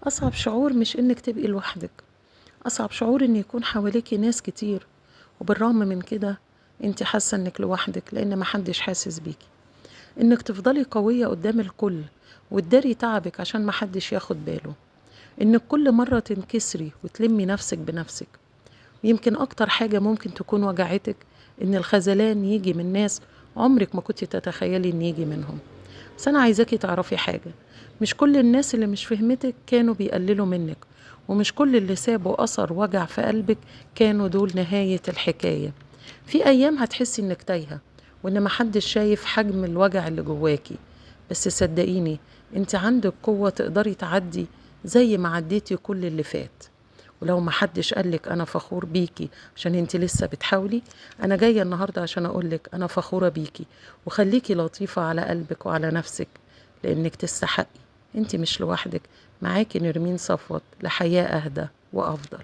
أصعب شعور مش إنِك تبقي لوحدِك، أصعب شعور إن يكون حواليكِ ناس كتير، وبالرغم من كده أنتِ حاسة إنِك لوحدِك لإن ما حدش حاسس بيكِ، إنِك تفضلي قوية قدام الكل وتداري تعبِك عشان ما حدش ياخد باله، إنِك كل مرة تنكسري وتلمي نفسِك بنفسِك، ويمكن أكتر حاجة ممكن تكون وجعتِك إن الخذلان ييجي من ناس عمرِك ما كنتِ تتخيلي إن ييجي منهم. بس أنا عايزاكِ تعرفي حاجة، مش كل الناس اللي مش فهمتِك كانوا بيقللوا منِّك، ومش كل اللي سابوا أثر وجع في قلبِك كانوا دول نهاية الحكاية. في أيام هتحسي إنِّك تايهة، وإن ما حدش شايف حجم الوجع اللي جواكِ، بس صدقيني أنتِ عندِك قوة تقدري تعدّي زي ما عدّيتِ كل اللي فات. ولو ما حدش قال لِك أنا فخور بيكِ عشان أنتِ لسه بتحاولي، أنا جاية النهارده عشان أقول لِك أنا فخورة بيكِ، وخليكِ لطيفة على قلبِك وعلى نفسِك، لإنِك تستحقي، أنتِ مش لوحدِك، معاكِ نرمين صفوت لحياة أهدى وأفضل.